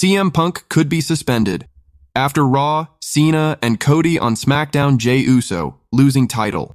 CM Punk could be suspended. After Raw, Cena and Cody on SmackDown, Jey Uso losing title.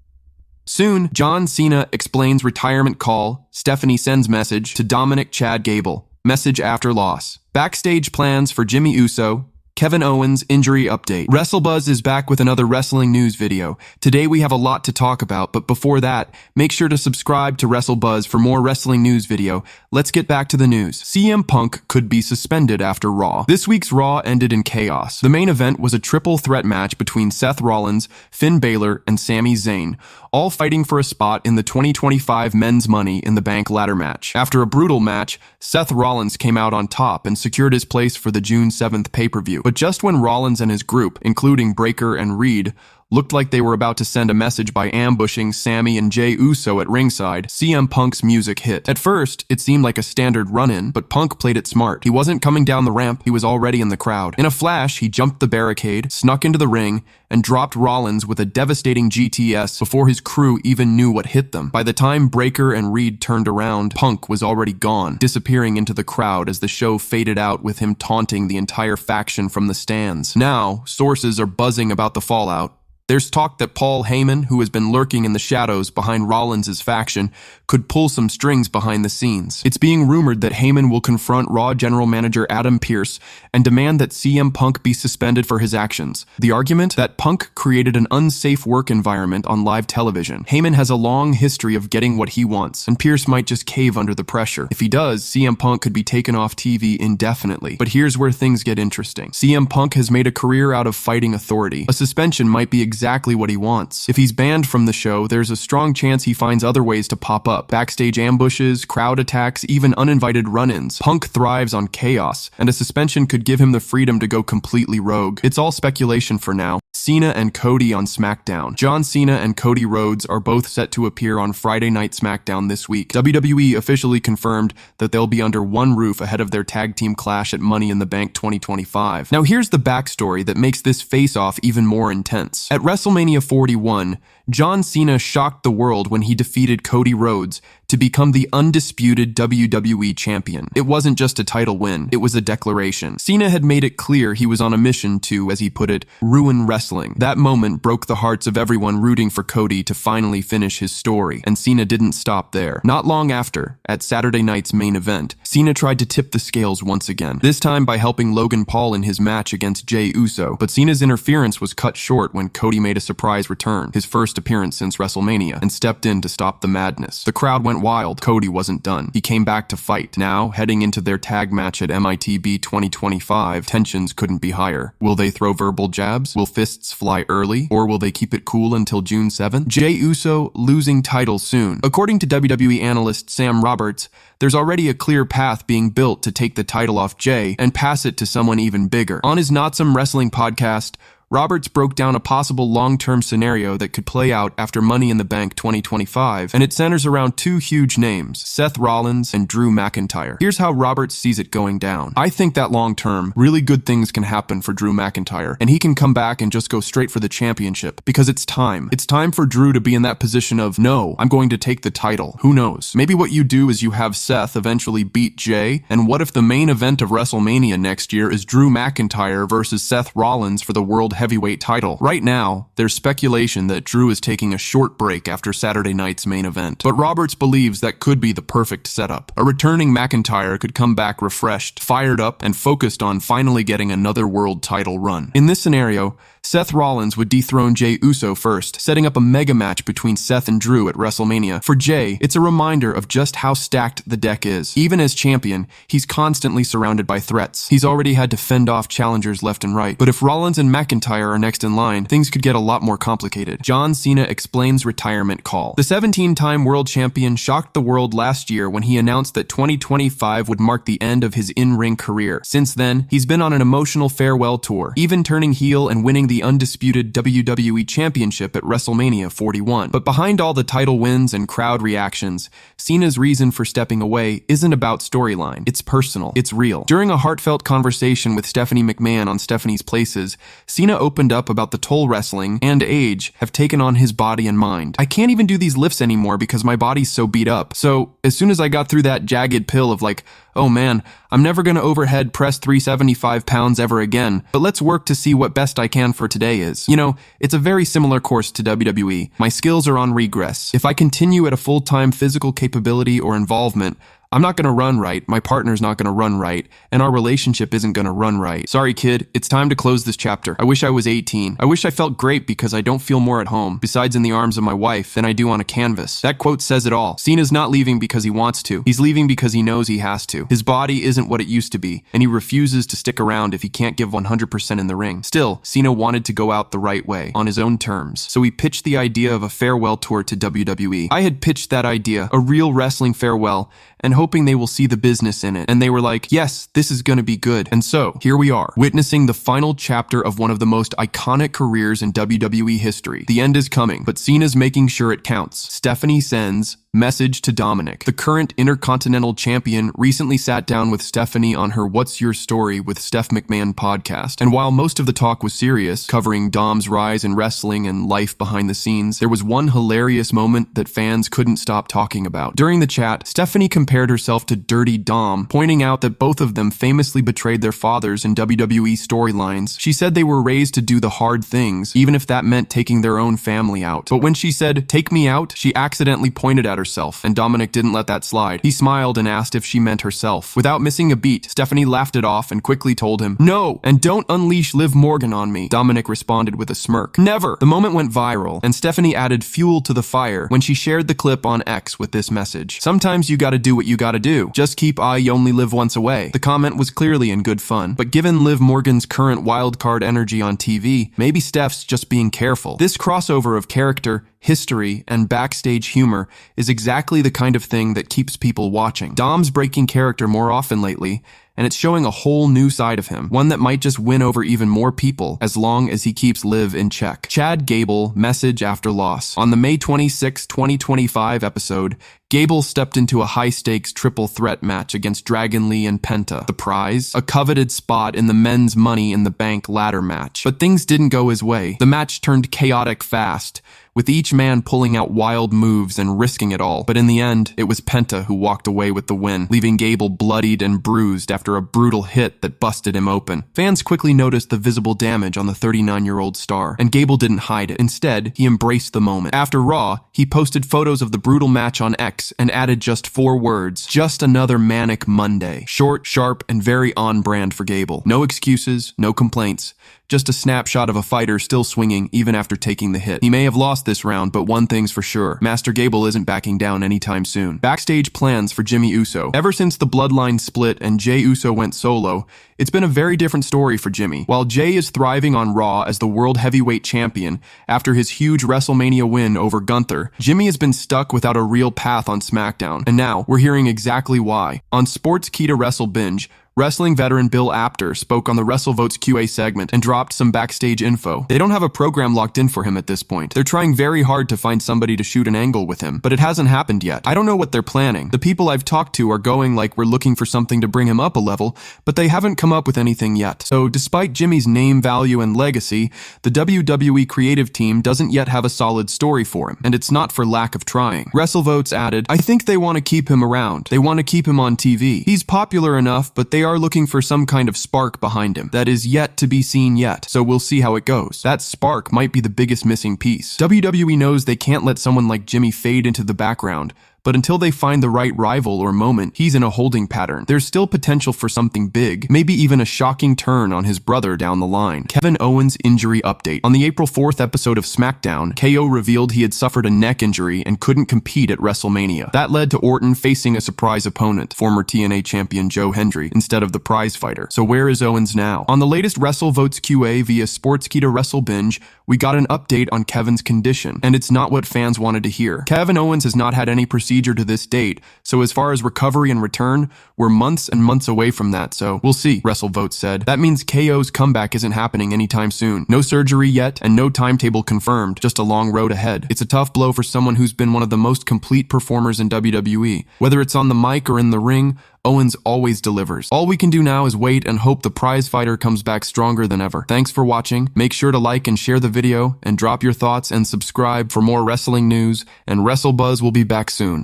Soon, John Cena explains retirement call. Stephanie sends message to Dominik Chad Gable. Message after loss. Backstage plans for Jimmy Uso. Kevin Owens injury update. WrestleBuzz is back with another wrestling news video. Today we have a lot to talk about, but before that, make sure to subscribe to WrestleBuzz for more wrestling news video. Let's get back to the news. CM Punk could be suspended after Raw. This week's Raw ended in chaos. The main event was a triple threat match between Seth Rollins, Finn Balor, and Sami Zayn, all fighting for a spot in the 2025 Men's Money in the Bank ladder match. After a brutal match, Seth Rollins came out on top and secured his place for the June 7th pay-per-view. But just when Rollins and his group, including Breakker and Reed, looked like they were about to send a message by ambushing Sami and Jey Uso at ringside, CM Punk's music hit. At first, it seemed like a standard run-in, but Punk played it smart. He wasn't coming down the ramp, he was already in the crowd. In a flash, he jumped the barricade, snuck into the ring, and dropped Rollins with a devastating GTS before his crew even knew what hit them. By the time Breakker and Reed turned around, Punk was already gone, disappearing into the crowd as the show faded out with him taunting the entire faction from the stands. Now, sources are buzzing about the fallout. There's talk that Paul Heyman, who has been lurking in the shadows behind Rollins' faction, could pull some strings behind the scenes. It's being rumored that Heyman will confront Raw General Manager Adam Pearce and demand that CM Punk be suspended for his actions. The argument? That Punk created an unsafe work environment on live television. Heyman has a long history of getting what he wants, and Pearce might just cave under the pressure. If he does, CM Punk could be taken off TV indefinitely. But here's where things get interesting. CM Punk has made a career out of fighting authority. A suspension might be exactly what he wants. If he's banned from the show, there's a strong chance he finds other ways to pop up. Backstage ambushes, crowd attacks, even uninvited run-ins. Punk thrives on chaos, and a suspension could give him the freedom to go completely rogue. It's all speculation for now. Cena and Cody on SmackDown. John Cena and Cody Rhodes are both set to appear on Friday Night SmackDown this week. WWE officially confirmed that they'll be under one roof ahead of their tag team clash at Money in the Bank 2025. Now here's the backstory that makes this face-off even more intense. At WrestleMania 41, John Cena shocked the world when he defeated Cody Rhodes to become the undisputed WWE champion. It wasn't just a title win, it was a declaration. Cena had made it clear he was on a mission to, as he put it, ruin wrestling. That moment broke the hearts of everyone rooting for Cody to finally finish his story, and Cena didn't stop there. Not long after, at Saturday night's main event, Cena tried to tip the scales once again, this time by helping Logan Paul in his match against Jey Uso, but Cena's interference was cut short when Cody made a surprise return, his first appearance since WrestleMania, and stepped in to stop the madness. The crowd went wild. Cody wasn't done. He came back to fight. Now, heading into their tag match at MITB 2025, tensions couldn't be higher. Will they throw verbal jabs? Will fists fly early? Or will they keep it cool until June 7th? Jey Uso losing title soon. According to WWE analyst Sam Roberts, there's already a clear path being built to take the title off Jey and pass it to someone even bigger. On his Not Some Wrestling podcast, Roberts broke down a possible long-term scenario that could play out after Money in the Bank 2025, and it centers around two huge names, Seth Rollins and Drew McIntyre. Here's how Roberts sees it going down. I think that long-term, really good things can happen for Drew McIntyre, and he can come back and just go straight for the championship, because it's time. It's time for Drew to be in that position of, no, I'm going to take the title. Who knows? Maybe what you do is you have Seth eventually beat Jey, and what if the main event of WrestleMania next year is Drew McIntyre versus Seth Rollins for the World Heavyweight title? Right now, there's speculation that Drew is taking a short break after Saturday night's main event, but Roberts believes that could be the perfect setup. A returning McIntyre could come back refreshed, fired up, and focused on finally getting another world title run. In this scenario, Seth Rollins would dethrone Jey Uso first, setting up a mega match between Seth and Drew at WrestleMania. For Jey, it's a reminder of just how stacked the deck is. Even as champion, he's constantly surrounded by threats. He's already had to fend off challengers left and right. But if Rollins and McIntyre are next in line, things could get a lot more complicated. John Cena explains retirement call. The 17-time world champion shocked the world last year when he announced that 2025 would mark the end of his in-ring career. Since then, he's been on an emotional farewell tour, even turning heel and winning the undisputed WWE Championship at WrestleMania 41. But behind all the title wins and crowd reactions, Cena's reason for stepping away isn't about storyline. It's personal. It's real. During a heartfelt conversation with Stephanie McMahon on Stephanie's Places, Cena Cena opened up about the toll wrestling and age have taken on his body and mind. I can't even do these lifts anymore because my body's so beat up. So as soon as I got through that jagged pill of like, oh man, I'm never gonna overhead press 375 pounds ever again, but let's work to see what best I can for today is. You know, it's a very similar course to WWE. My skills are on regress. If I continue at a full-time physical capability or involvement, I'm not gonna run right, my partner's not gonna run right, and our relationship isn't gonna run right. Sorry kid, it's time to close this chapter. I wish I was 18. I wish I felt great because I don't feel more at home, besides in the arms of my wife, than I do on a canvas. That quote says it all. Cena's not leaving because he wants to. He's leaving because he knows he has to. His body isn't what it used to be, and he refuses to stick around if he can't give 100% in the ring. Still, Cena wanted to go out the right way, on his own terms, so he pitched the idea of a farewell tour to WWE. I had pitched that idea, a real wrestling farewell, and hoping they will see the business in it. And they were like, yes, this is gonna be good. And so, here we are, witnessing the final chapter of one of the most iconic careers in WWE history. The end is coming, but Cena's making sure it counts. Stephanie sends message to Dominik. The current Intercontinental Champion recently sat down with Stephanie on her What's Your Story with Steph McMahon podcast. And while most of the talk was serious, covering Dom's rise in wrestling and life behind the scenes, there was one hilarious moment that fans couldn't stop talking about. During the chat, Stephanie compared herself to Dirty Dom, pointing out that both of them famously betrayed their fathers in WWE storylines. She said they were raised to do the hard things, even if that meant taking their own family out. But when she said, "Take me out," she accidentally pointed at herself, and Dominik didn't let that slide. He smiled and asked if she meant herself. Without missing a beat, Stephanie laughed it off and quickly told him, "No, and don't unleash Liv Morgan on me." Dominik responded with a smirk. "Never." The moment went viral, and Stephanie added fuel to the fire when she shared the clip on X with this message. "Sometimes you gotta do what you gotta do. Just keep you only live once away." The comment was clearly in good fun, but given Liv Morgan's current wildcard energy on TV, maybe Steph's just being careful. This crossover of character, history, and backstage humor is exactly the kind of thing that keeps people watching. Dom's breaking character more often lately, and it's showing a whole new side of him, one that might just win over even more people as long as he keeps Liv in check. Chad Gable, message after loss. On the May 26, 2025 episode, Gable stepped into a high-stakes triple threat match against Dragon Lee and Penta. The prize? A coveted spot in the men's Money in the Bank ladder match. But things didn't go his way. The match turned chaotic fast, with each man pulling out wild moves and risking it all. But in the end, it was Penta who walked away with the win, leaving Gable bloodied and bruised after a brutal hit that busted him open. Fans quickly noticed the visible damage on the 39-year-old star, and Gable didn't hide it. Instead, he embraced the moment. After Raw, he posted photos of the brutal match on X and added just 4 words: "Just another manic Monday." Short, sharp, and very on-brand for Gable. No excuses, no complaints. Just a snapshot of a fighter still swinging even after taking the hit. He may have lost this round, but one thing's for sure. Master Gable isn't backing down anytime soon. Backstage plans for Jey Uso. Ever since the bloodline split and Jey Uso went solo, it's been a very different story for Jimmy. While Jey is thriving on Raw as the World Heavyweight Champion after his huge WrestleMania win over Gunther, Jimmy has been stuck without a real path on SmackDown. And now, we're hearing exactly why. On Sports Key to Wrestle Binge, wrestling veteran Bill Apter spoke on the WrestleVotes QA segment and dropped some backstage info. They don't have a program locked in for him at this point. They're trying very hard to find somebody to shoot an angle with him, but it hasn't happened yet. I don't know what they're planning. The people I've talked to are going like we're looking for something to bring him up a level, but they haven't come up with anything yet. So despite Jimmy's name value and legacy, the WWE creative team doesn't yet have a solid story for him, and it's not for lack of trying. WrestleVotes added, "I think they want to keep him around. They want to keep him on TV. He's popular enough, but they are looking for some kind of spark behind him that is yet to be seen yet, so we'll see how it goes. That spark might be the biggest missing piece." WWE knows they can't let someone like Jimmy fade into the background, but until they find the right rival or moment, he's in a holding pattern. There's still potential for something big, maybe even a shocking turn on his brother down the line. Kevin Owens injury update. On the April 4th episode of SmackDown, KO revealed he had suffered a neck injury and couldn't compete at WrestleMania. That led to Orton facing a surprise opponent, former TNA champion Joe Hendry, instead of the prize fighter. So where is Owens now? On the latest WrestleVotes QA via Sportskeeda to Wrestle Binge, we got an update on Kevin's condition, and it's not what fans wanted to hear. Kevin Owens has not had any procedure to this date, so as far as recovery and return, we're months and months away from that, so we'll see, WrestleVotes said. That means KO's comeback isn't happening anytime soon. No surgery yet, and no timetable confirmed, just a long road ahead. It's a tough blow for someone who's been one of the most complete performers in WWE. Whether it's on the mic or in the ring, Owens always delivers. All we can do now is wait and hope the prize fighter comes back stronger than ever. Thanks for watching. Make sure to like and share the video, and drop your thoughts and subscribe for more wrestling news, and WrestleBuzz will be back soon.